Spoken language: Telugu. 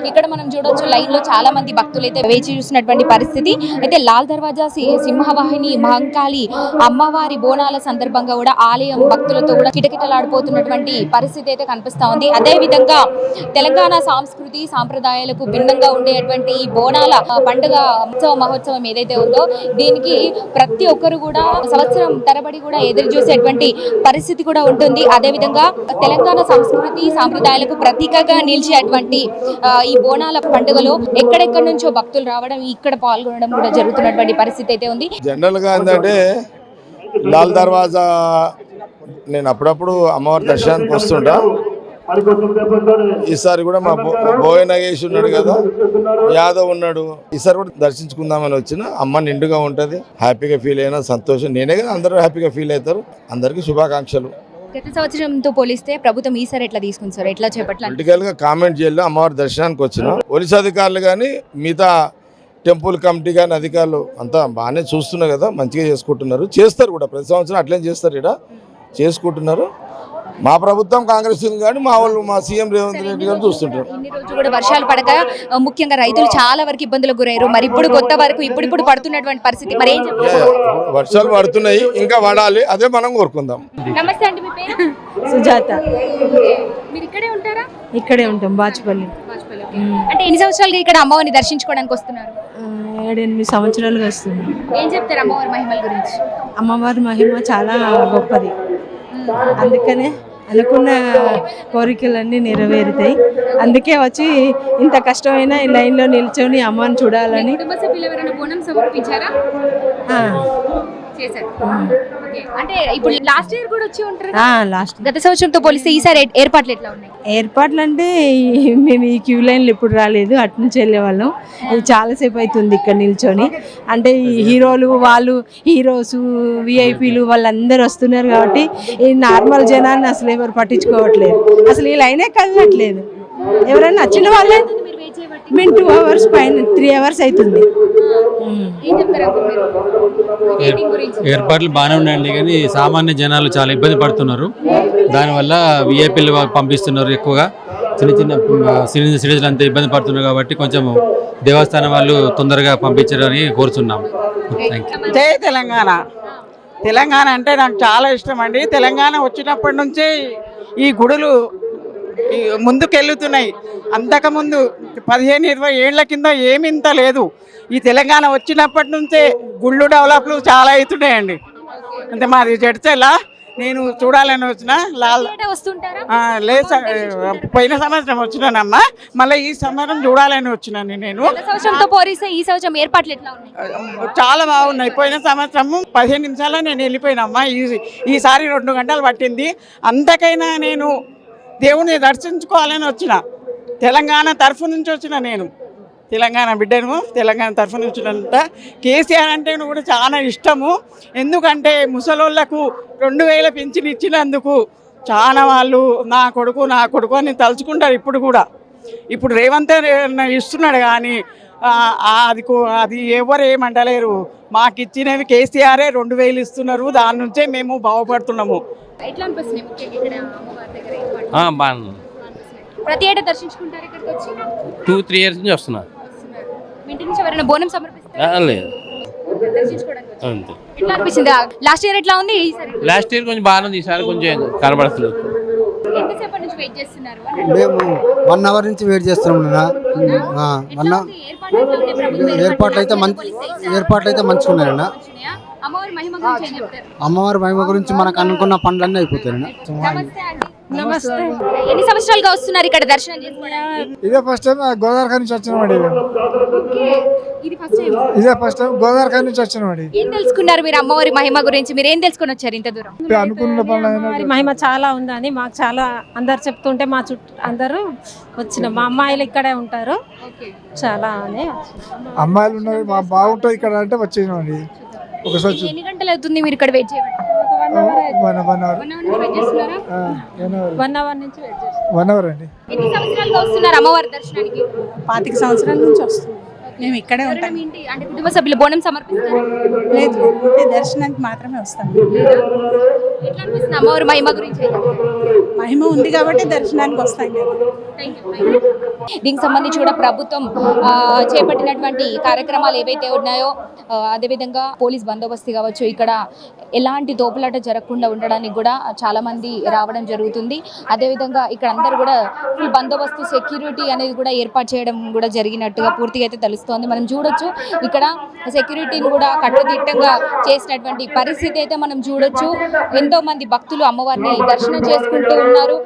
ఇక్కడ మనం చూడొచ్చు లైన్ లో చాలా మంది భక్తులు అయితే వేచి చూసినటువంటి పరిస్థితి. అయితే లాల్ దర్వాజా సింహవాహిని మహంకాళి అమ్మవారి బోనాల సందర్భంగా కూడా ఆలయం భక్తులతో కూడా కిటకిటలాడిపోతున్నటువంటి పరిస్థితి అయితే కనిపిస్తా ఉంది. అదే విధంగా తెలంగాణ సంస్కృతి సాంప్రదాయాలకు భిన్నంగా ఉండేటువంటి ఈ బోనాల పండుగ మహోత్సవం ఏదైతే ఉందో దీనికి ప్రతి ఒక్కరు కూడా సంవత్సరం తరబడి కూడా ఎదురు చూసేటువంటి పరిస్థితి కూడా ఉంటుంది. అదే విధంగా తెలంగాణ సంస్కృతి సాంప్రదాయాలకు ప్రతీకగా నిలిచేటువంటి ఈ బోనాల పండుగలో ఎక్కడెక్కడి నుంచో భక్తులు రావడం, ఇక్కడ పాల్గొనడం కూడా జరుగుతున్నటువంటి పరిస్థితి అయితే ఉంది. జనరల్ గా ఏంటంటే లాల్ దర్వాజా నేను అప్పుడప్పుడు అమ్మవారి దర్శనానికి వస్తుంటా. ఈసారి కూడా మా బోయ నగేష్ ఉన్నాడు కదా, యాదవ్ ఉన్నాడు, ఈసారి కూడా దర్శించుకుందామని వచ్చిన. అమ్మ నిండుగా ఉంటది, హ్యాపీగా ఫీల్ అయినా సంతోషం. నేనే కదా, అందరూ హ్యాపీగా ఫీల్ అవుతారు. అందరికీ శుభాకాంక్షలు. గత సంవత్సరంతో పోలిస్తే ప్రభుత్వం ఈసారి ఎట్లా తీసుకుంది సార్, ఎట్లా చేపట్టాలి? పొలిటికల్ గా కామెంట్ చేయాలి. అమ్మవారి దర్శనానికి వచ్చిన పోలీస్ అధికారులు కానీ మిగతా టెంపుల్ కమిటీ కానీ అధికారులు అంతా బాగానే చూస్తున్నారు కదా, మంచిగా చేసుకుంటున్నారు. చేస్తారు కూడా, ప్రతి సంవత్సరం అట్లే చేస్తారు, ఇక్కడ చేసుకుంటున్నారు. మా ప్రభుత్వం కాంగ్రెస్ కానీ మా వాళ్ళు మా సీఎం రేవంత్ రెడ్డి గారు చూస్తుంటారు. ఇన్ని రోజులు కూడా వర్షాలు పడక ముఖ్యంగా రైతులు చాలా వరకు ఇబ్బందులకు గురయ్యారు. మరి ఇప్పుడు కొత్త వరకు ఇప్పుడు పడుతున్నటువంటి పరిస్థితి మరి ఏం చెప్తారు? వర్షాలు పడుతున్నాయి, ఇంకా పడాలి, అదే మనం కోరుకుందాం. నమస్తే అండి, మీ పేరు? సుజాత. మీరు ఇక్కడే ఉంటారా? ఇక్కడే ఉంటాం, బాచుపల్లి. అంటే ఎన్ని సంవత్సరాలుగా ఇక్కడ అమ్మవారిని దర్శించుకోవడానికి వస్తున్నారు? 7-8 సంవత్సరాలుగా వస్తుంది. ఏం చెప్తారు అమ్మవారి మహిమల గురించి? అమ్మవారి మహిమ చాలా గొప్పది, అందుకనే అనుకున్న కోరికలన్నీ నెరవేరుతాయి. అందుకే వచ్చి ఇంత కష్టమైన ఈ లైన్లో నిల్చొని అమ్మని చూడాలని. కుటుంబ సభ్యులు ఎవరైనా బోనం సమర్పించారా? చేశారు. అంటే ఇప్పుడు లాస్ట్ ఇయర్ కూడా వచ్చి ఉంటారు. గత సంవత్సరంతో పోలిస్తే ఈసారి ఏర్పాట్లు ఎట్లా ఉన్నాయి? ఏర్పాట్లు అంటే మేము ఈ క్యూ లైన్లు ఇప్పుడు రాలేదు, అటు నుంచి వెళ్ళే వాళ్ళం. ఇది చాలాసేపు అవుతుంది ఇక్కడ నిల్చొని. అంటే ఈ హీరోలు వాళ్ళు, హీరోస్, విఐపీలు వాళ్ళందరూ వస్తున్నారు కాబట్టి ఈ నార్మల్ జనాన్ని అసలు ఎవరు పట్టించుకోవట్లేదు. అసలు ఈ లైనే కదలట్లేదు. ఎవరైనా నచ్చిన వాళ్ళే. మేము 2 hours పైన 3 hours అవుతుంది. ఏర్పాట్లు బాగానే ఉన్నాయండి, కానీ సామాన్య జనాలు చాలా ఇబ్బంది పడుతున్నారు. దానివల్ల విఐపీలు పంపిస్తున్నారు ఎక్కువగా. చిన్న సిటిజన్లు అంతా ఇబ్బంది పడుతున్నారు కాబట్టి కొంచెం దేవస్థానం వాళ్ళు తొందరగా పంపించారని కోరుతున్నాం. జై తెలంగాణ. తెలంగాణ అంటే నాకు చాలా ఇష్టం అండి. తెలంగాణ వచ్చినప్పటి నుంచే ఈ గుడులు ముందుకెళ్తున్నాయి. అంతకుముందు 15-20 ఏళ్ల కింద ఏమింత లేదు. ఈ తెలంగాణ వచ్చినప్పటి నుంచే గుళ్ళు డెవలప్లు చాలా అవుతున్నాయండి. అంటే మాది జడ్చర్ల, నేను చూడాలని వచ్చిన. లేదు, పోయిన సంవత్సరం వచ్చినానమ్మా, మళ్ళీ ఈ సంవత్సరం చూడాలని వచ్చినాను. నేను చాలా బాగున్నాయి. పోయిన సంవత్సరము 15 నిమిషాల్లో నేను వెళ్ళిపోయినమ్మా. ఈసారి 2 గంటలు పట్టింది. అంతకైనా నేను దేవుని దర్శించుకోవాలని వచ్చిన. తెలంగాణ తరఫు నుంచి వచ్చిన, నేను తెలంగాణ బిడ్డను, తెలంగాణ తరఫు నుంచి వచ్చినంత. కేసీఆర్ అంటే కూడా చాలా ఇష్టము. ఎందుకంటే ముసలోళ్లకు 2000 పింఛన్ ఇచ్చినందుకు చాలా వాళ్ళు నా కొడుకు అని తలుచుకుంటారు ఇప్పుడు కూడా. ఇప్పుడు రేవంత్ ఇస్తున్నాడు కానీ అది ఎవరు ఏమంటలేరు. మాకు ఇచ్చినవి కేసీఆరే 2000 ఇస్తున్నారు. దాని నుంచే మేము బాగుపడుతున్నాము. ప్రతి ఏటా దర్శించుకుంటారు ఇక్కడికి వచ్చి? 2-3 years నుంచి వస్తున్నా. ఇంటి నుంచి ఎవరైనా బోనం సమర్పిస్తారా? లేదు. ఎట్లా అనిపించింది? లాస్ట్ ఇయర్ ఎట్లా ఉంది? లాస్ట్ ఇయర్ కొంచెం బాగానే ఉంది, ఈసారి కొంచెం కనబడలేదు. ఎంతసేపటి నుంచి వెయిట్ చేస్తున్నారు? మేము 1 hour నుంచి వెయిట్ చేస్తున్నాం. ఏర్పాట్లు అయితే మంచిగా ఉన్నాయన్న. అమ్మవారి మహిమ గురించి మనకు అనుకున్న పనులన్నీ అయిపోతాయి. నమస్తే. ఎన్ని సంవత్సరాలుగా వస్తున్నారు ఇక్కడ దర్శనం చేసుకోవడానికి? ఇదే ఫస్ట్ టైం గోదావరి నుంచి వచ్చినామండి. ఇదే ఫస్ట్ టైం గోదావరి నుంచి వచ్చినామండి. ఏం తెలుసుకున్నారు మీరు అమ్మవారి మహిమ గురించి? మీరు ఏం తెలుసుకొని వచ్చారు ఇంత దూరం? అనుకున్న పనులు మహిమ చాలా ఉందని మాకు చాలా అందరు చెప్తుంటే మా చుట్టూ అందరూ వచ్చిన. మా అమ్మాయిలు ఇక్కడే ఉంటారు చాలా అని. అమ్మాయిలు ఉన్నారు, మా బాగుంటుంది ఇక్కడ అంటే వచ్చేసినామండి. ఎన్ని గంటలు అవుతుంది మీరు ఇక్కడ వెయిట్ చేయడం? 1 hour నుంచి వెయిట్ చేస్తున్నారా? 1 hour నుంచి వెయిట్ చేస్తున్నాం. 1 hour అండి. ఎన్ని సంవత్సరాలుగా వస్తున్నారు అమ్మవారి దర్శనానికి? 25 సంవత్సరాల నుంచి వస్తున్నాం. మేము ఇక్కడే ఉంటాం. ఎవరైనా మీ ఇంటి అంటే కుటుంబ సభ్యులు బోనం సమర్పిస్తారు? లేదు, ఇంటి దర్శనానికి మాత్రమే వస్తాం. ఎట్లా అనిపిస్తుంది అమ్మవారి మహిమ గురించి? మహిమ ఉంది కాబట్టి దర్శనానికి వస్తాం కదా. దీనికి సంబంధించి కూడా ప్రభుత్వం చేపట్టినటువంటి కార్యక్రమాలు ఏవైతే ఉన్నాయో అదేవిధంగా పోలీస్ బందోబస్తు కావచ్చు, ఇక్కడ ఎలాంటి తోపులాట జరగకుండా ఉండడానికి కూడా చాలా మంది రావడం జరుగుతుంది. అదేవిధంగా ఇక్కడ అందరూ కూడా ఫుల్ బందోబస్తు సెక్యూరిటీ అనేది కూడా ఏర్పాటు చేయడం కూడా జరిగినట్టుగా పూర్తిగా అయితే తెలుస్తోంది. మనం చూడొచ్చు ఇక్కడ సెక్యూరిటీని కూడా కట్టుదిట్టంగా చేసినటువంటి పరిస్థితి అయితే మనం చూడొచ్చు. ఎంతో మంది భక్తులు అమ్మవారిని దర్శనం చేసుకుంటూ ఉన్నారు.